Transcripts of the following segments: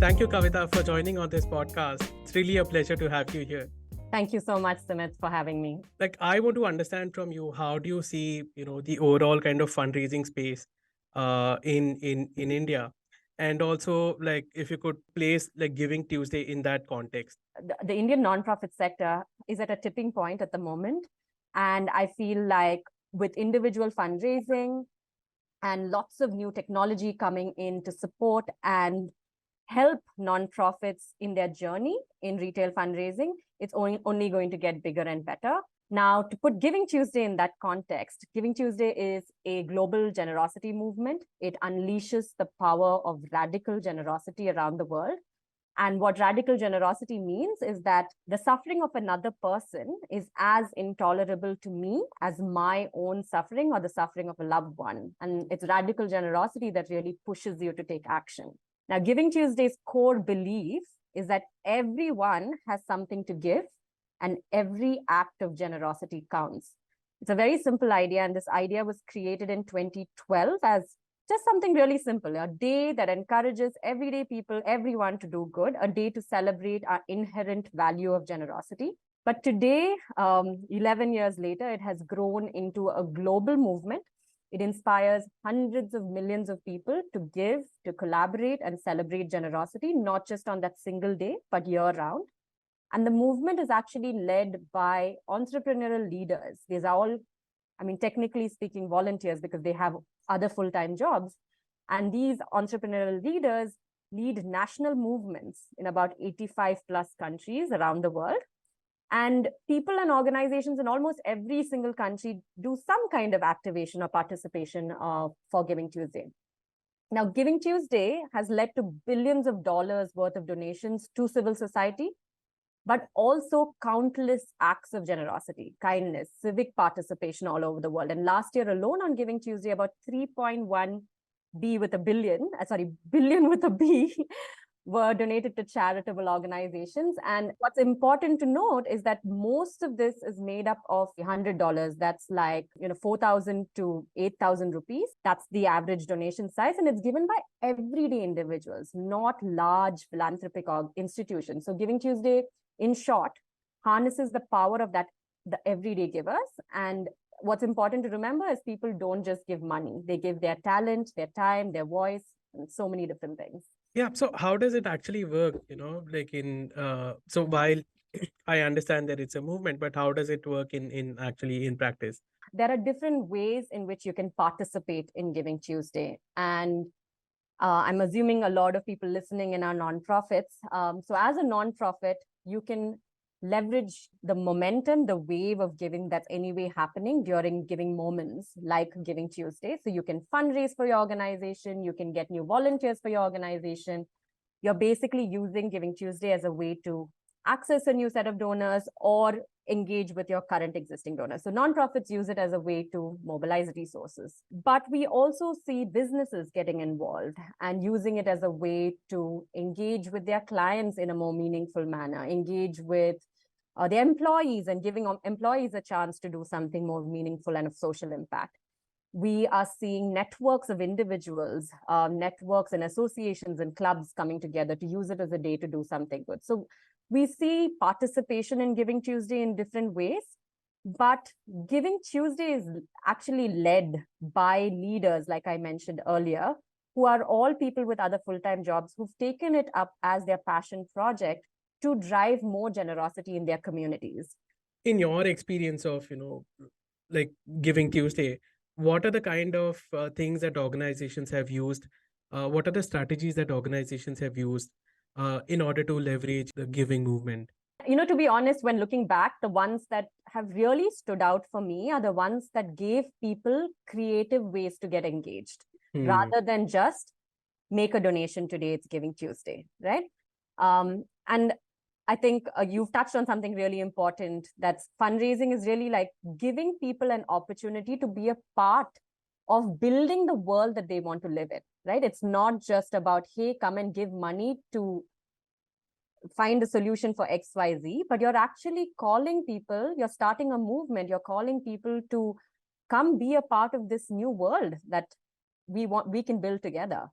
Thank you, Kavita, for joining on this podcast. It's really a pleasure to have you here. Thank you so much, Simit, for having me. I want to understand from you, how do you see, the overall kind of fundraising space in India? And also, if you could place Giving Tuesday in that context. The Indian nonprofit sector is at a tipping point at the moment. And I feel like with individual fundraising and lots of new technology coming in to support and help nonprofits in their journey in retail fundraising, it's only going to get bigger and better. Now, to put Giving Tuesday in that context, Giving Tuesday is a global generosity movement. It unleashes the power of radical generosity around the world. And what radical generosity means is that the suffering of another person is as intolerable to me as my own suffering or the suffering of a loved one. And it's radical generosity that really pushes you to take action. Now, Giving Tuesday's core belief is that everyone has something to give and every act of generosity counts. It's a very simple idea, and this idea was created in 2012 as just something really simple, a day that encourages everyday people, everyone to do good, a day to celebrate our inherent value of generosity. But today, 11 years later, it has grown into a global movement. It inspires hundreds of millions of people to give, to collaborate, and celebrate generosity, not just on that single day, but year-round. And the movement is actually led by entrepreneurial leaders. These are all, technically speaking, volunteers because they have other full-time jobs. And these entrepreneurial leaders lead national movements in about 85 plus countries around the world. And people and organizations in almost every single country do some kind of activation or participation for Giving Tuesday. Now, Giving Tuesday has led to billions of dollars worth of donations to civil society, but also countless acts of generosity, kindness, civic participation all over the world. And last year alone on Giving Tuesday, about 3.1 billion with a B, were donated to charitable organizations. And what's important to note is that most of this is made up of $100. That's 4,000 to 8,000 rupees. That's the average donation size. And it's given by everyday individuals, not large philanthropic institutions. So Giving Tuesday, in short, harnesses the power of the everyday givers. And what's important to remember is people don't just give money. They give their talent, their time, their voice, and so many different things. Yeah. So how does it actually work? So while I understand that it's a movement, but how does it work in practice? There are different ways in which you can participate in Giving Tuesday. And I'm assuming a lot of people listening in are nonprofits. So as a nonprofit, you can leverage the momentum, the wave of giving that's anyway happening during giving moments like Giving Tuesday. So you can fundraise for your organization, you can get new volunteers for your organization. You're basically using Giving Tuesday as a way to access a new set of donors or engage with your current existing donors. So nonprofits use it as a way to mobilize resources. But we also see businesses getting involved and using it as a way to engage with their clients in a more meaningful manner, engage with their employees and giving employees a chance to do something more meaningful and of social impact. We are seeing networks of individuals, networks and associations and clubs coming together to use it as a day to do something good. So we see participation in Giving Tuesday in different ways, but Giving Tuesday is actually led by leaders, like I mentioned earlier, who are all people with other full-time jobs who've taken it up as their passion project to drive more generosity in their communities. In your experience of, Giving Tuesday, what are the kind of things that organizations have used? What are the strategies that organizations have used in order to leverage the giving movement? To be honest, when looking back, the ones that have really stood out for me are the ones that gave people creative ways to get engaged rather than just make a donation today, it's Giving Tuesday, right? And I think you've touched on something really important. That's fundraising is really like giving people an opportunity to be a part of building the world that they want to live in, right? It's not just about, hey, come and give money to find a solution for XYZ, but you're actually calling people, you're starting a movement, you're calling people to come be a part of this new world that we can build together.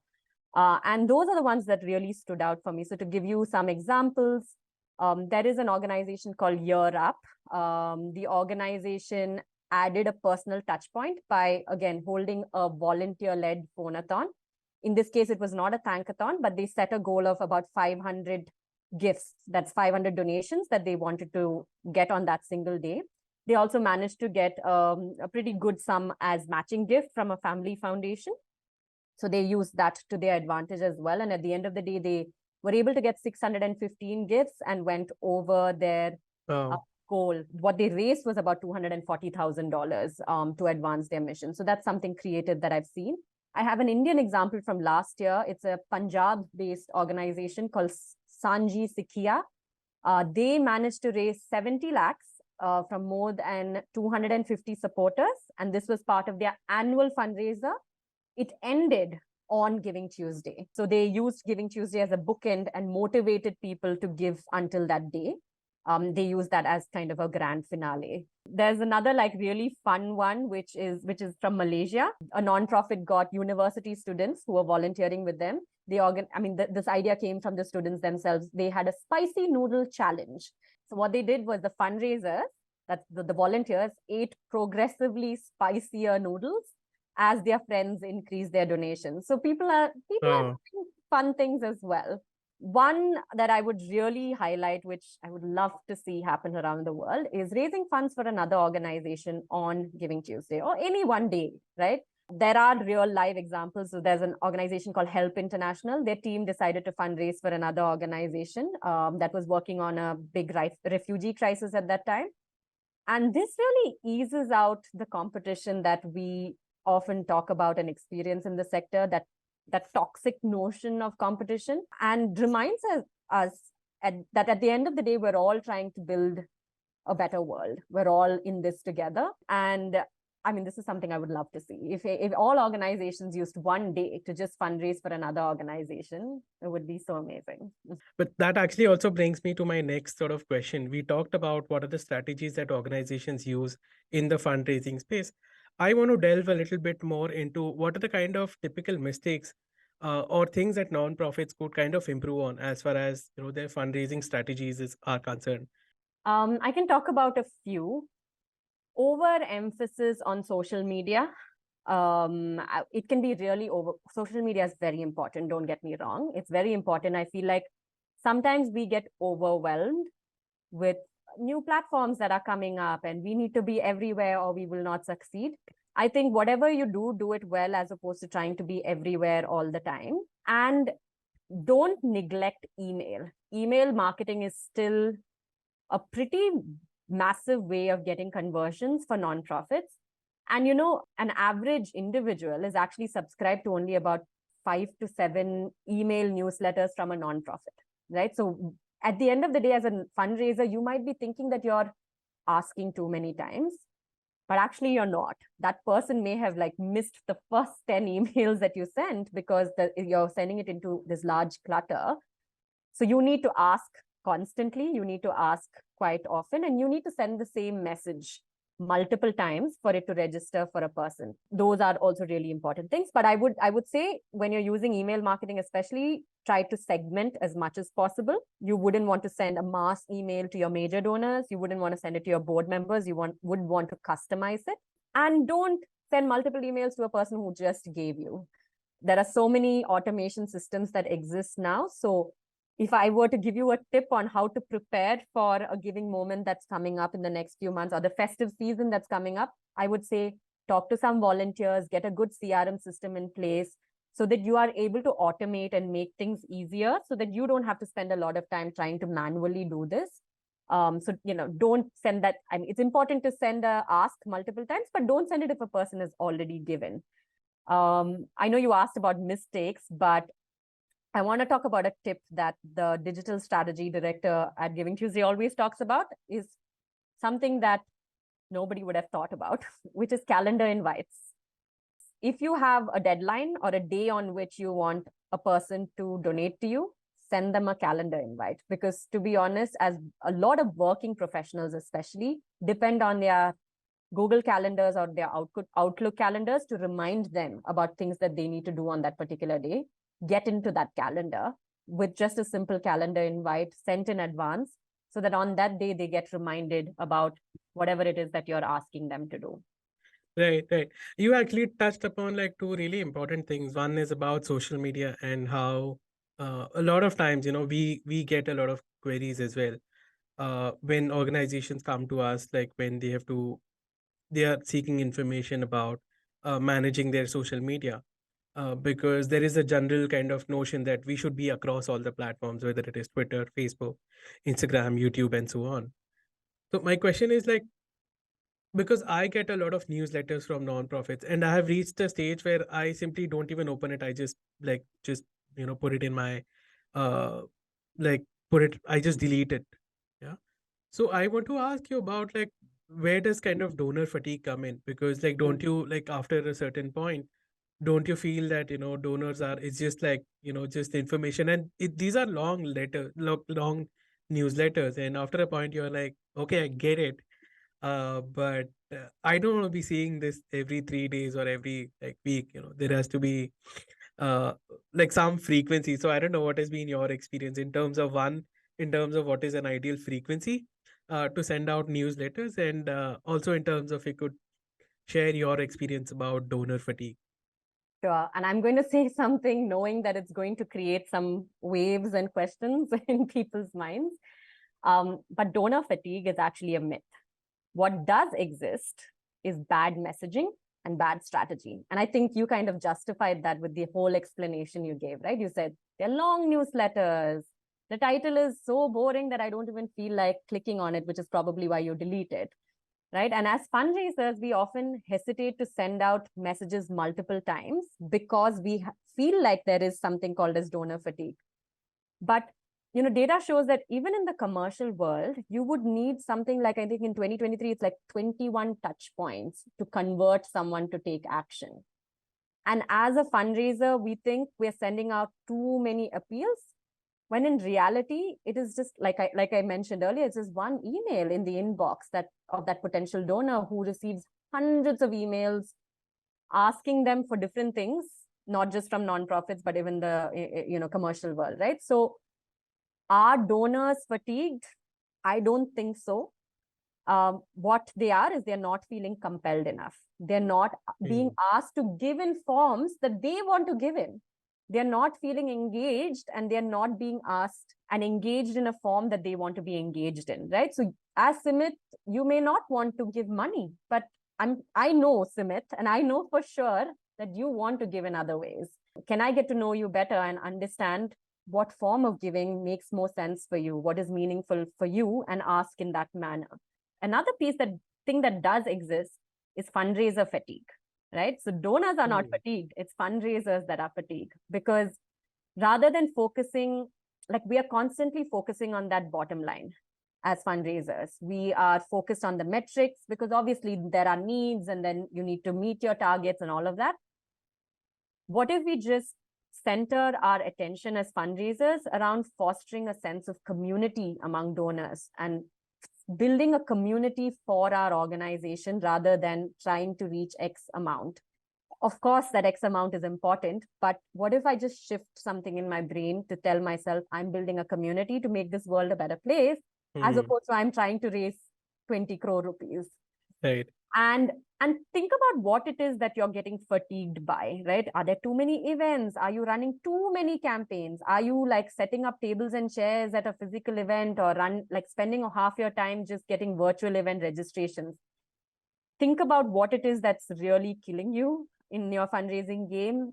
And those are the ones that really stood out for me. So to give you some examples, there is an organization called Year Up. The organization added a personal touch point by, again, holding a volunteer-led phone-a-thon. In this case, it was not a thankathon, but they set a goal of about 500 gifts. That's 500 donations that they wanted to get on that single day. They also managed to get a pretty good sum as matching gift from a family foundation. So they used that to their advantage as well. And at the end of the day, they were able to get 615 gifts and went over their goal. What they raised was about $240,000 to advance their mission. So that's something creative that I've seen. I have an Indian example from last year. It's a Punjab-based organization called Sanji Sikhiya. They managed to raise 70 lakhs from more than 250 supporters. And this was part of their annual fundraiser. It ended on Giving Tuesday. So they used Giving Tuesday as a bookend and motivated people to give until that day. They use that as kind of a grand finale. There's another like really fun one, which is from Malaysia. A nonprofit got university students who were volunteering with them. This idea came from the students themselves. They had a spicy noodle challenge. So what they did was the fundraisers, that the volunteers, ate progressively spicier noodles as their friends increase their donations. So people are doing fun things as well. One that I would really highlight, which I would love to see happen around the world, is raising funds for another organization on Giving Tuesday or any one day, right? There are real live examples. So there's an organization called Help International. Their team decided to fundraise for another organization that was working on a big refugee crisis at that time. And this really eases out the competition that we often talk about and experience in the sector, that toxic notion of competition, and reminds us that at the end of the day, we're all trying to build a better world. We're all in this together. And I mean, this is something I would love to see. If all organizations used one day to just fundraise for another organization, it would be so amazing. But that actually also brings me to my next sort of question. We talked about what are the strategies that organizations use in the fundraising space. I want to delve a little bit more into what are the kind of typical mistakes or things that nonprofits could kind of improve on as far as their fundraising strategies are concerned. I can talk about a few. Overemphasis on social media. It can be really social media is very important. Don't get me wrong. It's very important. I feel like sometimes we get overwhelmed with new platforms that are coming up and we need to be everywhere or we will not succeed. I think whatever you do it well as opposed to trying to be everywhere all the time. And don't neglect email. Email marketing is still a pretty massive way of getting conversions for nonprofits. And an average individual is actually subscribed to only about 5 to 7 email newsletters from a nonprofit, right? So at the end of the day, as a fundraiser, you might be thinking that you're asking too many times, but actually you're not. That person may have missed the first 10 emails that you sent because you're sending it into this large clutter. So you need to ask constantly, you need to ask quite often, and you need to send the same message multiple times for it to register for a person. Those are also really important things. But I would say when you're using email marketing, especially, try to segment as much as possible. You wouldn't want to send a mass email to your major donors. You wouldn't want to send it to your board members. You would want to customize it. And don't send multiple emails to a person who just gave you. There are so many automation systems that exist now. So if I were to give you a tip on how to prepare for a giving moment that's coming up in the next few months or the festive season that's coming up, I would say talk to some volunteers, get a good CRM system in place so that you are able to automate and make things easier so that you don't have to spend a lot of time trying to manually do this. So, don't send that. I mean, it's important to send a ask multiple times, but don't send it if a person is already given. I know you asked about mistakes, but I want to talk about a tip that the digital strategy director at Giving Tuesday always talks about, is something that nobody would have thought about, which is calendar invites. If you have a deadline or a day on which you want a person to donate to you, send them a calendar invite. Because to be honest, as a lot of working professionals especially depend on their Google calendars or their Outlook calendars to remind them about things that they need to do on that particular day. get into that calendar with just a simple calendar invite sent in advance, so that on that day they get reminded about whatever it is that you're asking them to do. Right, right. You actually touched upon like two really important things. One is about social media and how a lot of times, we get a lot of queries as well. When organizations come to us, like when they are seeking information about managing their social media, because there is a general kind of notion that we should be across all the platforms, whether it is Twitter, Facebook, Instagram, YouTube, and so on. So my question is like, because I get a lot of newsletters from nonprofits, and I have reached a stage where I simply don't even open it. I just put it in my uh like put it. I just delete it. Yeah. So I want to ask you about like, where does kind of donor fatigue come in? Because like, don't you like, after a certain point, don't you feel that donors are, it's just like, just information, and these are long newsletters, and after a point you're like, okay, I get it, but I don't want to be seeing this every 3 days or every like week. There has to be uh like some frequency. So I don't know what has been your experience in terms of what is an ideal frequency to send out newsletters, and also in terms of, you could share your experience about donor fatigue. Sure. And I'm going to say something knowing that it's going to create some waves and questions in people's minds. But donor fatigue is actually a myth. What does exist is bad messaging and bad strategy. And I think you kind of justified that with the whole explanation you gave, right? You said they're long newsletters. The title is so boring that I don't even feel like clicking on it, which is probably why you delete it, right? And as fundraisers, we often hesitate to send out messages multiple times because we feel like there is something called as donor fatigue. But data shows that even in the commercial world, you would need something like, I think in 2023, it's like 21 touch points to convert someone to take action. And as a fundraiser, we think we're sending out too many appeals, when in reality, it is just like I mentioned earlier, it's just one email in the inbox of that potential donor who receives hundreds of emails asking them for different things, not just from nonprofits, but even the commercial world, right? So are donors fatigued? I don't think so. What they are is they're not feeling compelled enough. They're not being asked to give in forms that they want to give in. They're not feeling engaged, and they're not being asked and engaged in a form that they want to be engaged in, right? So as Simit, you may not want to give money, but I know Simit, and I know for sure that you want to give in other ways. Can I get to know you better and understand what form of giving makes more sense for you, what is meaningful for you, and ask in that manner? Another thing that does exist is fundraiser fatigue, right? So donors are not fatigued. It's fundraisers that are fatigued, because rather than focusing, like we are constantly focusing on that bottom line as fundraisers. We are focused on the metrics because obviously there are needs, and then you need to meet your targets and all of that. What if we just center our attention as fundraisers around fostering a sense of community among donors and building a community for our organization rather than trying to reach X amount? Of course, that X amount is important, but what if I just shift something in my brain to tell myself I'm building a community to make this world a better place, as opposed to I'm trying to raise 20 crore rupees? Right. And think about what it is that you're getting fatigued by, right? Are there too many events? Are you running too many campaigns? Are you like setting up tables and chairs at a physical event, or spending half your time just getting virtual event registrations? Think about what it is that's really killing you in your fundraising game.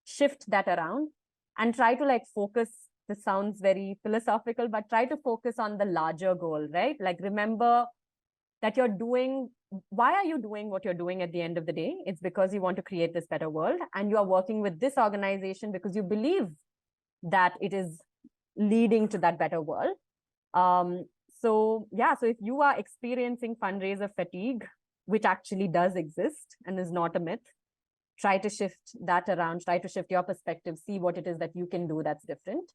Shift that around and try to focus. This sounds very philosophical, but try to focus on the larger goal, right? Like, remember that why are you doing what you're doing at the end of the day? It's because you want to create this better world, and you are working with this organization because you believe that it is leading to that better world. So if you are experiencing fundraiser fatigue, which actually does exist and is not a myth, try to shift that around, try to shift your perspective, see what it is that you can do that's different.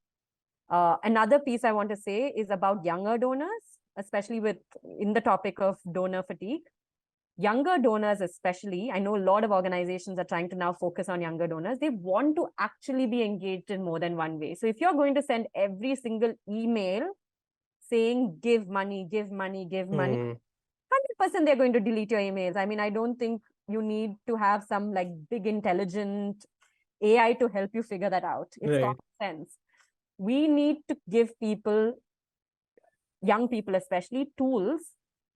Another piece I want to say is about younger donors, especially in the topic of donor fatigue. younger donors especially, I know a lot of organizations are trying to now focus on younger donors. They want to actually be engaged in more than one way. So if you're going to send every single email saying, give money, give money, give money, 100% they're going to delete your emails. I mean, I don't think you need to have some like big intelligent AI to help you figure that out. It's Right. common sense. We need to give people, young people especially, tools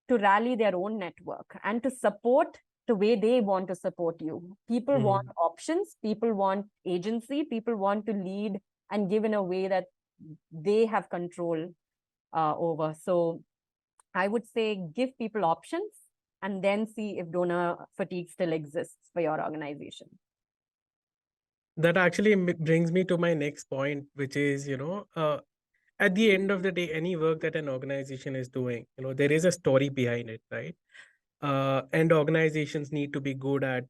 to rally their own network and to support the way they want to support you. People want options, people want agency, people want to lead and give in a way that they have control over. So I would say give people options and then see if donor fatigue still exists for your organization. That actually brings me to my next point, which is, at the end of the day, any work that an organization is doing, there is a story behind it, right? And organizations need to be good at,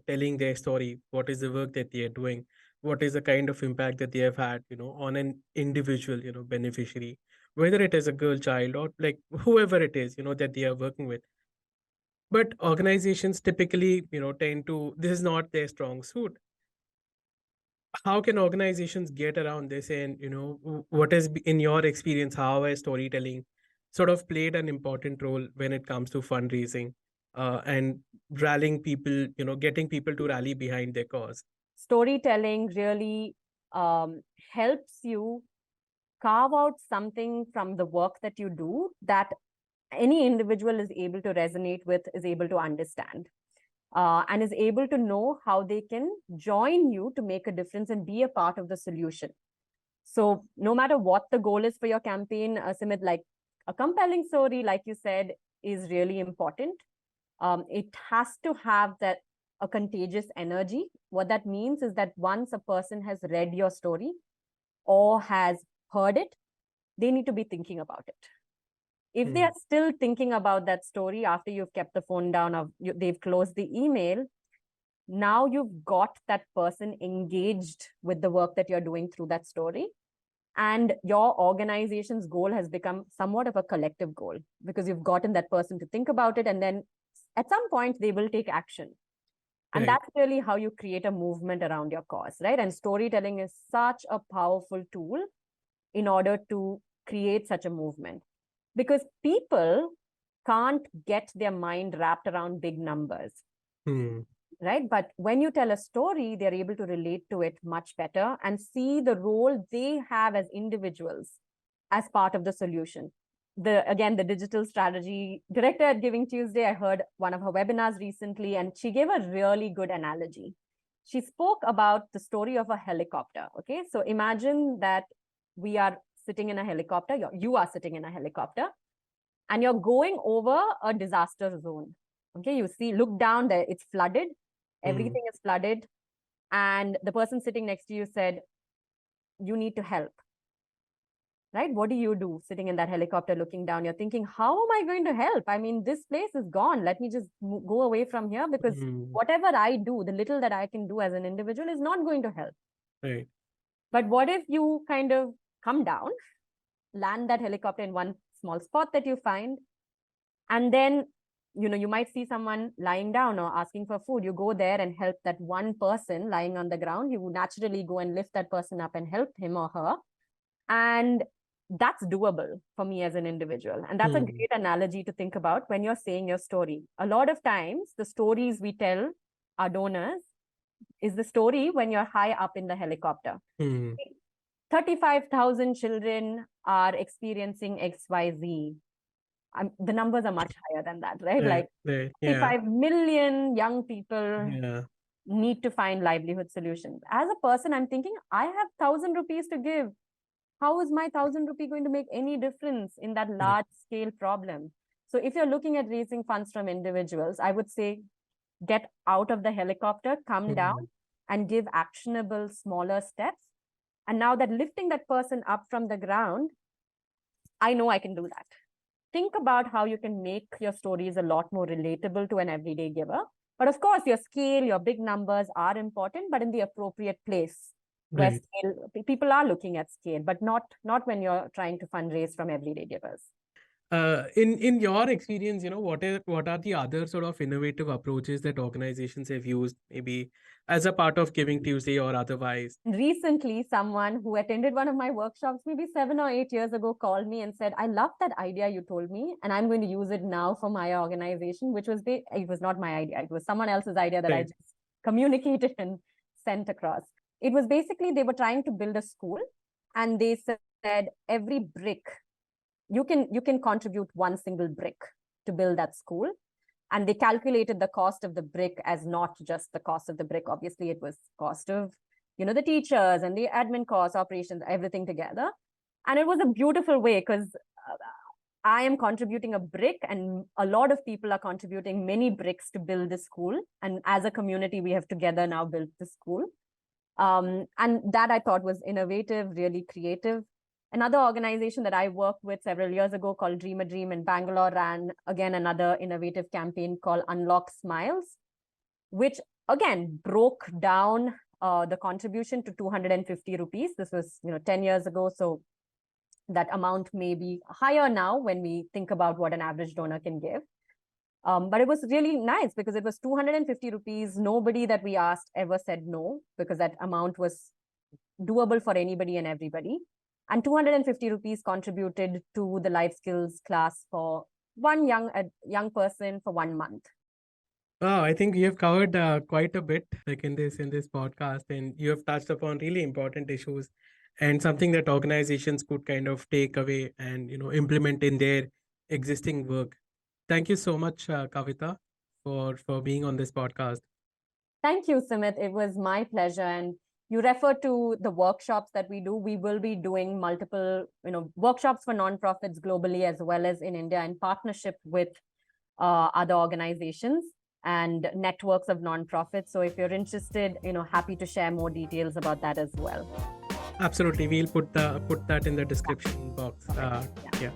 telling their story. What is the work that they are doing? What is the kind of impact that they have had, on an individual, beneficiary, whether it is a girl child or like whoever it is, that they are working with. But organizations typically, tend to, this is not their strong suit. How can organizations get around this? And what has in your experience, how has storytelling sort of played an important role when it comes to fundraising, and rallying people, getting people to rally behind their cause? Storytelling really helps you carve out something from the work that you do that any individual is able to resonate with, is able to understand, and is able to know how they can join you to make a difference and be a part of the solution. So no matter what the goal is for your campaign, Simit, like a compelling story, like you said, is really important. It has to have that a contagious energy. What that means is that once a person has read your story or has heard it, they need to be thinking about it. If they are still thinking about that story after you've kept the phone down or they've closed the email, now you've got that person engaged with the work that you're doing through that story. And your organization's goal has become somewhat of a collective goal because you've gotten that person to think about it. And then at some point, they will take action. And Right. that's really how you create a movement around your cause, right? And storytelling is such a powerful tool in order to create such a movement, because people can't get their mind wrapped around big numbers, right? But when you tell a story, they're able to relate to it much better and see the role they have as individuals as part of the solution. Again, the digital strategy director at GivingTuesday, I heard one of her webinars recently, and she gave a really good analogy. She spoke about the story of a helicopter. Okay, so imagine that we are sitting in a helicopter, you are sitting in a helicopter, and you're going over a disaster zone. Okay, you see, look down there, it's flooded, everything is flooded, and the person sitting next to you said, you need to help. Right? What do you do sitting in that helicopter looking down? You're thinking, how am I going to help? I mean, this place is gone. Let me just go away from here, because whatever I do, the little that I can do as an individual is not going to help. Right. But what if you kind of come down, land that helicopter in one small spot that you find, and then you might see someone lying down or asking for food. You go there and help that one person lying on the ground. You would naturally go and lift that person up and help him or her. And that's doable for me as an individual. And that's a great analogy to think about when you're saying your story. A lot of times, the stories we tell our donors is the story when you're high up in the helicopter. 35,000 children are experiencing XYZ. The numbers are much higher than that, right? Like 35 million young people need to find livelihood solutions. As a person, I'm thinking, I have 1,000 rupees to give. How is my 1,000 rupee going to make any difference in that large scale problem? So if you're looking at raising funds from individuals, I would say get out of the helicopter, come down and give actionable smaller steps. And now that lifting that person up from the ground, I know I can do that. Think about how you can make your stories a lot more relatable to an everyday giver. But of course, your scale, your big numbers are important, but in the appropriate place. Where scale, people are looking at scale, but not when you're trying to fundraise from everyday givers. In your experience, what are the other sort of innovative approaches that organizations have used, maybe as a part of Giving Tuesday or otherwise? Recently, someone who attended one of my workshops maybe 7 or 8 years ago called me and said, I love that idea you told me, and I'm going to use it now for my organization, which was it was not my idea. It was someone else's idea that I Right. just communicated and sent across. It was basically they were trying to build a school, and they said every brick you can contribute one single brick to build that school. And they calculated the cost of the brick as not just the cost of the brick. Obviously, it was cost of the teachers and the admin costs, operations, everything together. And it was a beautiful way because I am contributing a brick and a lot of people are contributing many bricks to build this school. And as a community, we have together now built the school. And that I thought was innovative, really creative. Another organization that I worked with several years ago called Dream a Dream in Bangalore ran, again, another innovative campaign called Unlock Smiles, which, again, broke down the contribution to 250 rupees. This was 10 years ago. So that amount may be higher now when we think about what an average donor can give. But it was really nice because it was 250 rupees. Nobody that we asked ever said no, because that amount was doable for anybody and everybody. And 250 rupees contributed to the life skills class for one young person for 1 month. Oh, I think we have covered quite a bit like in this podcast, and you have touched upon really important issues and something that organizations could kind of take away and implement in their existing work. Thank you so much, Kavita, for being on this podcast. Thank you, Simit. It was my pleasure. And you refer to the workshops that we do. We will be doing multiple, workshops for nonprofits globally as well as in India in partnership with other organizations and networks of nonprofits. So if you're interested, happy to share more details about that as well. Absolutely, we'll put that in the description box. Yeah.